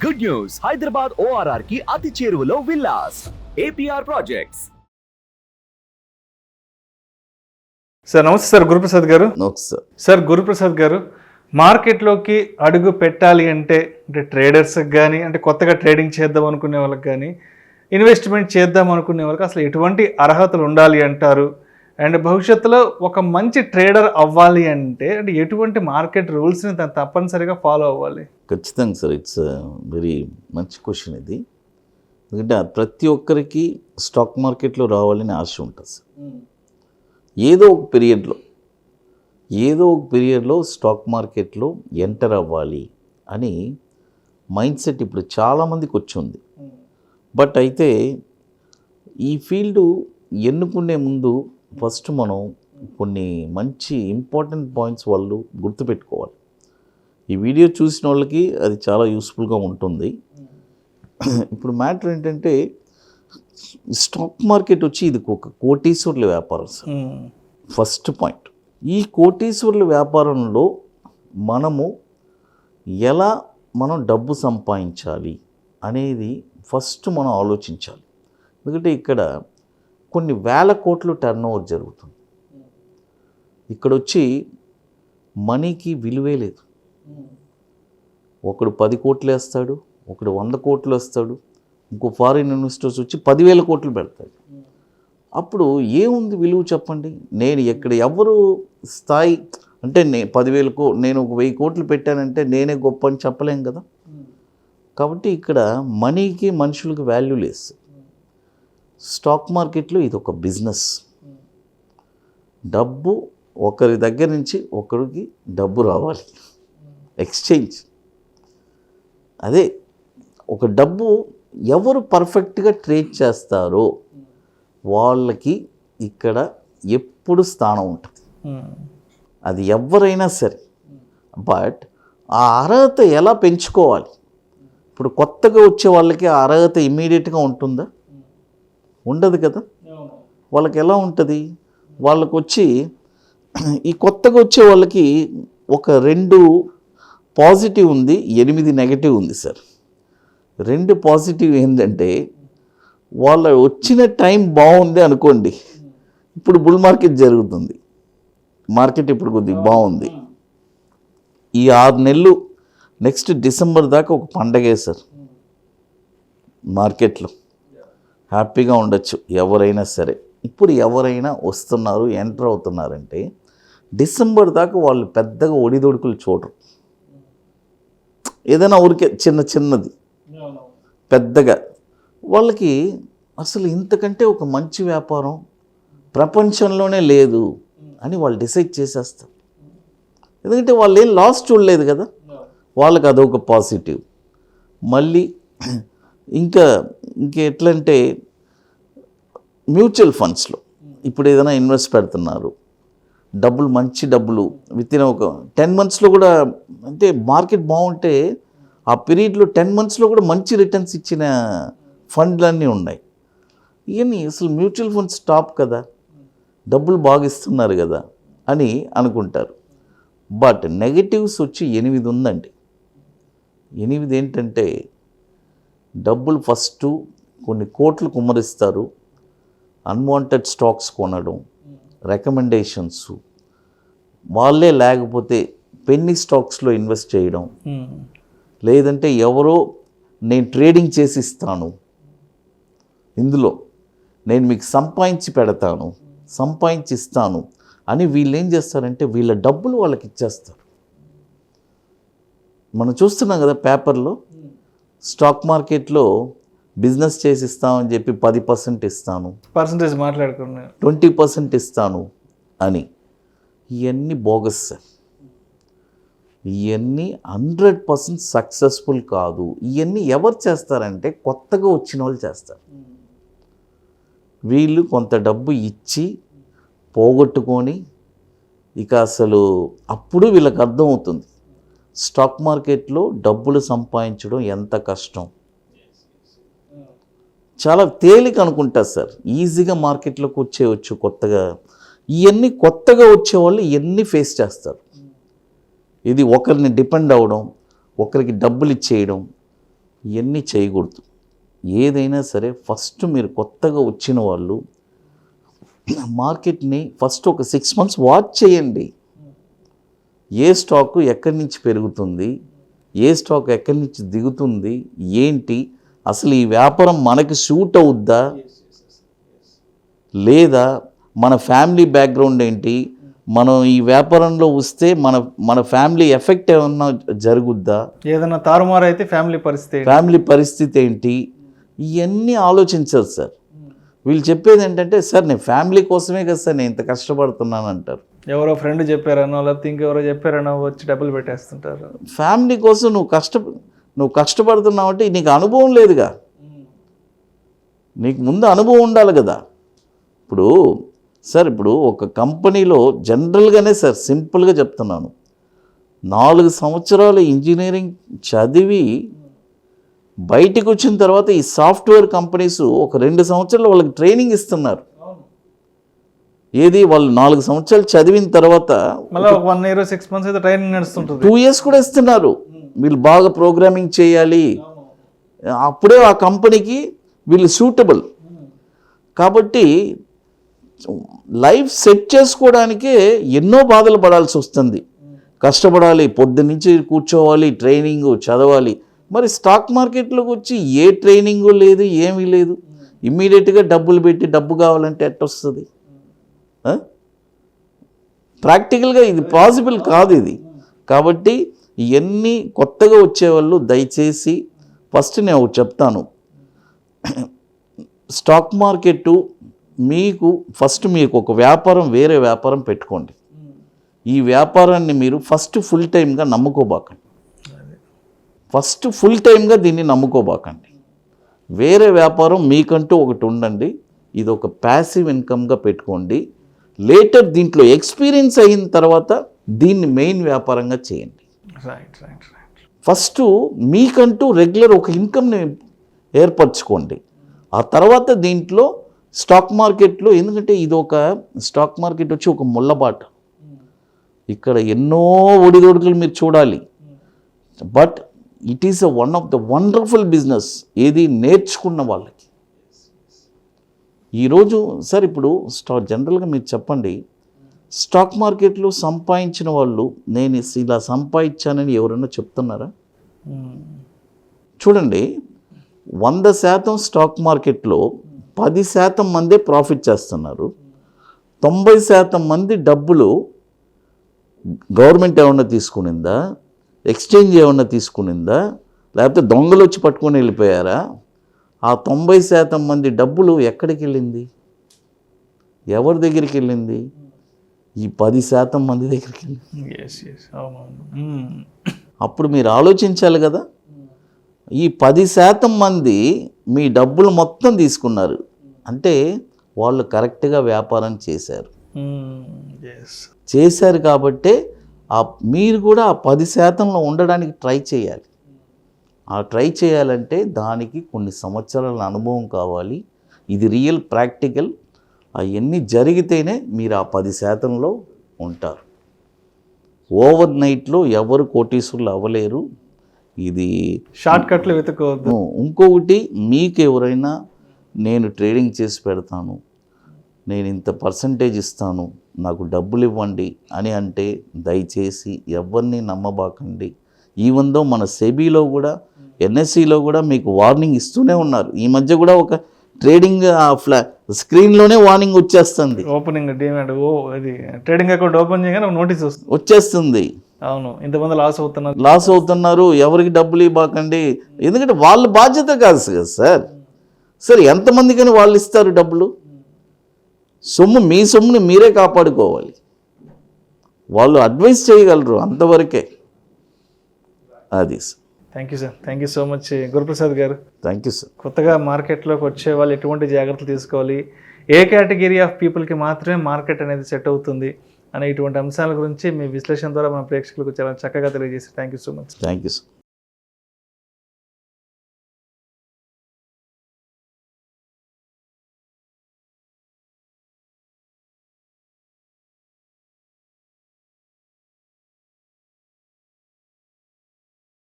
Good news, Hyderabad ORR కి అతి చేరువలో విల్లాస్ APR ప్రాజెక్ట్స్. సార్ నమస్తే సార్. గురుప్రసాద్ గారు. నమస్తే సార్ గురుప్రసాద్ గారు, మార్కెట్లోకి అడుగు పెట్టాలి అంటే ట్రేడర్స్కి కానీ, అంటే కొత్తగా ట్రేడింగ్ చేద్దాం అనుకునే వాళ్ళకి కానీ, ఇన్వెస్ట్మెంట్ చేద్దాం అనుకునే వాళ్ళకి అసలు ఎటువంటి అర్హతలు ఉండాలి అంటారు? అండ్ భవిష్యత్తులో ఒక మంచి ట్రేడర్ అవ్వాలి అంటే ఎటువంటి మార్కెట్ రూల్స్ని తప్పనిసరిగా ఫాలో అవ్వాలి? ఖచ్చితంగా సార్, ఇట్స్ వెరీ మంచి క్వశ్చన్ ఇది. ఎందుకంటే ప్రతి ఒక్కరికి స్టాక్ మార్కెట్లో రావాలని ఆశ ఉంటుంది సార్. ఏదో ఒక పీరియడ్లో స్టాక్ మార్కెట్లో ఎంటర్ అవ్వాలి అని మైండ్ సెట్ ఇప్పుడు చాలామందికి వచ్చి ఉంది. బట్ అయితే ఈ ఫీల్డ్ ఎన్నుకునే ముందు ఫస్ట్ మనం కొన్ని మంచి ఇంపార్టెంట్ పాయింట్స్ వాళ్ళు గుర్తుపెట్టుకోవాలి. ఈ వీడియో చూసిన వాళ్ళకి అది చాలా యూస్ఫుల్గా ఉంటుంది. ఇప్పుడు మ్యాటర్ ఏంటంటే, స్టాక్ మార్కెట్ వచ్చి ఇది ఒక కోటీశ్వరుల వ్యాపారం సార్. ఫస్ట్ పాయింట్, ఈ కోటీశ్వరుల వ్యాపారంలో మనం డబ్బు సంపాదించాలి అనేది ఫస్ట్ మనం ఆలోచించాలి. ఎందుకంటే ఇక్కడ కొన్ని వేల కోట్లు టర్న్ ఓవర్ జరుగుతుంది. ఇక్కడ వచ్చి మనీకి విలువే లేదు. ఒకడు 10 కోట్లు వేస్తాడు, ఒకడు 100 కోట్లు వేస్తాడు, ఇంకో ఫారిన్ ఇన్వెస్టర్స్ వచ్చి 10,000 కోట్లు పెడతాడు. అప్పుడు ఏముంది విలువ చెప్పండి? నేను ఎక్కడ ఎవరు స్థాయి అంటే నేను ఒక 1000 కోట్లు పెట్టానంటే నేనే గొప్ప అని చెప్పలేం కదా. కాబట్టి ఇక్కడ మనీకి మనుషులకు వాల్యూ లేదు. స్టాక్ మార్కెట్లో ఇది ఒక బిజినెస్. డబ్బు ఒకరి దగ్గర నుంచి ఒకరికి డబ్బు రావాలి, ఎక్స్చేంజ్. అదే ఒక డబ్బు ఎవరు పర్ఫెక్ట్గా ట్రేడ్ చేస్తారో వాళ్ళకి ఇక్కడ ఎప్పుడు స్థానం ఉంటుంది. అది ఎవరైనా సరే. బట్ ఆ అర్హత ఎలా పెంచుకోవాలి? ఇప్పుడు కొత్తగా వచ్చే వాళ్ళకి ఆ అర్హత ఇమ్మీడియట్గా ఉంటుందా? ఉండదు కదా. వాళ్ళకి ఎలా ఉంటుంది? వాళ్ళకు వచ్చి ఈ కొత్తగా వచ్చే వాళ్ళకి ఒక 2 పాజిటివ్ ఉంది, 8 నెగటివ్ ఉంది సార్. 2 పాజిటివ్ ఏంటంటే, వాళ్ళ వచ్చిన టైం బాగుంది అనుకోండి. ఇప్పుడు బుల్ మార్కెట్ జరుగుతుంది, మార్కెట్ ఇప్పుడు కొద్దిగా బాగుంది. ఈ 6 నెలలు నెక్స్ట్ డిసెంబర్ దాకా ఒక పండగే సార్. మార్కెట్లో హ్యాపీగా ఉండొచ్చు ఎవరైనా సరే. ఇప్పుడు ఎవరైనా వస్తున్నారు, ఎంటర్ అవుతున్నారంటే డిసెంబర్ దాకా వాళ్ళు పెద్దగా ఒడిదొడుకులు చూడరు. ఏదైనా ఊరికే చిన్నది పెద్దగా వాళ్ళకి అసలు ఇంతకంటే ఒక మంచి వ్యాపారం ప్రపంచంలోనే లేదు అని వాళ్ళు డిసైడ్ చేసేస్తారు. ఎందుకంటే వాళ్ళు ఏం లాస్ చూడలేదు కదా. వాళ్ళకి అదొక పాజిటివ్. మళ్ళీ ఇంకా ఎట్లంటే, మ్యూచువల్ ఫండ్స్లో ఇప్పుడు ఏదైనా ఇన్వెస్ట్ పెడుతున్నారు, మంచి డబ్బులు వితిన్ ఒక 10 మంత్స్లో కూడా, అంటే మార్కెట్ బాగుంటే ఆ పీరియడ్లో 10 మంత్స్లో కూడా మంచి రిటర్న్స్ ఇచ్చిన ఫండ్లన్నీ ఉన్నాయి. ఇవన్నీ అసలు మ్యూచువల్ ఫండ్స్ టాప్ కదా, డబ్బులు బాగా ఇస్తున్నారు కదా అని అనుకుంటారు. బట్ నెగటివ్స్ వచ్చి 8 ఉందండి. 8 ఏంటంటే, డబ్బులు ఫస్ట్ కొన్ని కోట్లు కుమ్మరిస్తారు, అన్వాంటెడ్ స్టాక్స్ కొనడం, రికమెండేషన్స్, వాళ్ళే లేకపోతే పెన్నీ స్టాక్స్లో ఇన్వెస్ట్ చేయడం, లేదంటే ఎవరో నేను ట్రేడింగ్ చేసి ఇస్తాను, ఇందులో నేను మీకు సంపాదించి ఇస్తాను అని వీళ్ళు ఏం చేస్తారంటే వీళ్ళ డబ్బులు వాళ్ళకి ఇచ్చేస్తారు. మనం చూస్తున్నాం కదా పేపర్లో, స్టాక్ మార్కెట్లో బిజినెస్ చేసి ఇస్తామని చెప్పి 10% ఇస్తాను, పర్సంటేజ్ మాట్లాడుకున్నాను, 20% ఇస్తాను అని. ఇవన్నీ బోగస్ సార్. ఇవన్నీ 100% సక్సెస్ఫుల్ కాదు. ఇవన్నీ ఎవరు చేస్తారంటే కొత్తగా వచ్చిన వాళ్ళు చేస్తారు. వీళ్ళు కొంత డబ్బు ఇచ్చి పోగొట్టుకొని ఇక అసలు అప్పుడు వీళ్ళకి అర్థమవుతుంది స్టాక్ మార్కెట్లో డబ్బులు సంపాదించడం ఎంత కష్టం. చాలా తేలిక అనుకుంటారు సార్, ఈజీగా మార్కెట్లోకి వచ్చేయచ్చు కొత్తగా. ఇవన్నీ కొత్తగా వచ్చేవాళ్ళు ఇవన్నీ ఫేస్ చేస్తారు. ఇది ఒకరిని డిపెండ్ అవ్వడం, ఒకరికి డబ్బులు ఇచ్చేయడం, ఇవన్నీ చేయకూడదు. ఏదైనా సరే ఫస్ట్ మీరు కొత్తగా వచ్చిన వాళ్ళు మార్కెట్ని ఫస్ట్ ఒక 6 months వాచ్ చేయండి. ఏ స్టాకు ఎక్కడి నుంచి పెరుగుతుంది, ఏ స్టాక్ ఎక్కడి నుంచి దిగుతుంది, ఏంటి అసలు ఈ వ్యాపారం మనకి సూట్ అవుద్దా లేదా, మన ఫ్యామిలీ బ్యాక్గ్రౌండ్ ఏంటి, మనం ఈ వ్యాపారంలో వస్తే మన ఫ్యామిలీ ఎఫెక్ట్ ఏమన్నా జరుగుద్దా, ఏదైనా తారుమారు అయితే ఫ్యామిలీ పరిస్థితి ఏంటి, ఇవన్నీ ఆలోచించారు సార్. వీళ్ళు చెప్పేది ఏంటంటే, సార్ నేను ఫ్యామిలీ కోసమే కదా సార్ నేను ఇంత కష్టపడుతున్నాను అంటారు. ఎవరో ఫ్రెండ్ చెప్పారనో లేకపోతే ఇంకెవరో చెప్పారనో వచ్చి డబ్బులు పెట్టేస్తుంటారు. ఫ్యామిలీ కోసం నువ్వు కష్టపడుతున్నావు అంటే నీకు అనుభవం లేదుగా, నీకు ముందు అనుభవం ఉండాలి కదా. ఇప్పుడు ఒక కంపెనీలో జనరల్గానే సార్ సింపుల్గా చెప్తున్నాను, 4 సంవత్సరాలు ఇంజనీరింగ్ చదివి బయటికి వచ్చిన తర్వాత ఈ సాఫ్ట్వేర్ కంపెనీస్ ఒక 2 సంవత్సరాలు వాళ్ళకి ట్రైనింగ్ ఇస్తున్నారు. ఏది వాళ్ళు 4 సంవత్సరాలు చదివిన తర్వాత 1 year 6 months అయితే ట్రైనింగ్ నడుస్తుంటుంది, 2 years కూడా ఇస్తున్నారు. వీళ్ళు బాగా ప్రోగ్రామింగ్ చేయాలి, అప్పుడే ఆ కంపెనీకి వీళ్ళు సూటబుల్. కాబట్టి లైఫ్ సెట్ చేసుకోవడానికే ఎన్నో బాధలు పడాల్సి వస్తుంది, కష్టపడాలి, పొద్దున్నుంచి కూర్చోవాలి, ట్రైనింగ్ చదవాలి. మరి స్టాక్ మార్కెట్లోకి వచ్చి ఏ ట్రైనింగు లేదు, ఏమీ లేదు, ఇమ్మీడియట్గా డబ్బులు పెట్టి డబ్బు కావాలంటే ఎట్టొస్తుంది? ప్రాక్టికల్గా ఇది పాసిబుల్ కాదు ఇది. కాబట్టి ఇవన్నీ కొత్తగా వచ్చేవాళ్ళు దయచేసి ఫస్ట్ నేను చెప్తాను, స్టాక్ మార్కెట్ మీకు ఒక వ్యాపారం, వేరే వ్యాపారం పెట్టుకోండి. ఈ వ్యాపారాన్ని మీరు ఫస్ట్ ఫుల్ టైమ్గా నమ్ముకోబాకండి, దీన్ని నమ్ముకోబాకండి. వేరే వ్యాపారం మీకంటూ ఒకటి ఉండండి, ఇది ఒక ప్యాసివ్ ఇన్కమ్గా పెట్టుకోండి. లేటర్ దీంట్లో ఎక్స్పీరియన్స్ అయిన తర్వాత దీన్ని మెయిన్ వ్యాపారంగా చేయండి. ఫస్ట్ మీకంటూ రెగ్యులర్ ఒక ఇన్కమ్ని ఏర్పరచుకోండి. ఆ తర్వాత దీంట్లో స్టాక్ మార్కెట్లో, ఎందుకంటే ఇది ఒక స్టాక్ మార్కెట్ వచ్చి ఒక ముళ్ళబాట, ఇక్కడ ఎన్నో ఒడిదొడుకులు మీరు చూడాలి. But it is one of the wonderful business, ఏది నేర్చుకున్న వాళ్ళకి. ఈరోజు సార్ ఇప్పుడు జనరల్గా మీరు చెప్పండి, స్టాక్ మార్కెట్లో సంపాదించిన వాళ్ళు నేను ఇలా సంపాదించానని ఎవరైనా చెప్తున్నారా? చూడండి, 100% స్టాక్ మార్కెట్లో 10% మందే ప్రాఫిట్ చేస్తున్నారు, 90% మంది డబ్బులు గవర్నమెంట్ ఏమన్నా తీసుకునిందా, ఎక్స్చేంజ్ ఏమన్నా తీసుకునిందా, లేకపోతే దొంగలు వచ్చి పట్టుకొని వెళ్ళిపోయారా? ఆ 90% మంది డబ్బులు ఎక్కడికి వెళ్ళింది, ఎవరి దగ్గరికి వెళ్ళింది? ఈ 10% మంది దగ్గరికి వెళ్ళింది. అప్పుడు మీరు ఆలోచించాలి కదా, ఈ 10% మంది మీ డబ్బులు మొత్తం తీసుకున్నారు అంటే వాళ్ళు కరెక్ట్గా వ్యాపారం చేశారు కాబట్టే మీరు కూడా ఆ 10%లో ఉండడానికి ట్రై చేయాలి. ఆ ట్రై చేయాలంటే దానికి కొన్ని సంవత్సరాల అనుభవం కావాలి. ఇది రియల్ ప్రాక్టికల్, అవన్నీ జరిగితేనే మీరు ఆ 10%లో ఉంటారు. ఓవర్ నైట్లో ఎవరు కోటీశ్వరులు అవ్వలేరు. ఇది షార్ట్ కట్లు వెతుక్కోవద్దు. ఇంకొకటి, మీకు ఎవరైనా నేను ట్రేడింగ్ చేసి పెడతాను, నేను ఇంత పర్సంటేజ్ ఇస్తాను, నాకు డబ్బులు ఇవ్వండి అని అంటే దయచేసి ఎవరిని నమ్మబాకండి. ఈవెన్ దో మన సెబీలో కూడా, ఎన్ఎస్సిలో కూడా మీకు వార్నింగ్ ఇస్తూనే ఉన్నారు. ఈ మధ్య కూడా ఒక ట్రేడింగ్ స్క్రీన్లోనే వార్నింగ్ వచ్చేస్తుంది, ఓపెనింగ్ డిమాండ్ అది ట్రేడింగ్ అకౌంట్ ఓపెన్ చేయగానే నోటీస్ వచ్చేస్తుంది. అవును, ఇంతమంది లాస్ అవుతున్నారు, ఎవరికి డబ్బులు ఇవ్వకండి. ఎందుకంటే వాళ్ళ బాధ్యత కాదు కదా సార్, ఎంతమందికని వాళ్ళు ఇస్తారు డబ్బులు? మీ సొమ్ముని మీరే కాపాడుకోవాలి. వాళ్ళు అడ్వైస్ చేయగలరు అంతవరకే. అది sir. Thank you sir, thank you so much Guruprasad garu. Thank you sir. కొత్తగా మార్కెట్లోకి వచ్చే వాళ్ళు ఎటువంటి జాగ్రత్తలు తీసుకోవాలి, ఏ కేటగిరీ ఆఫ్ పీపుల్కి మాత్రమే మార్కెట్ అనేది సెట్ అవుతుంది అనే ఇటువంటి అంశాల గురించి మీ విశ్లేషణ ద్వారా మన ప్రేక్షకులకు చాలా చక్కగా తెలియజేశారు. Thank you so much. Thank you sir.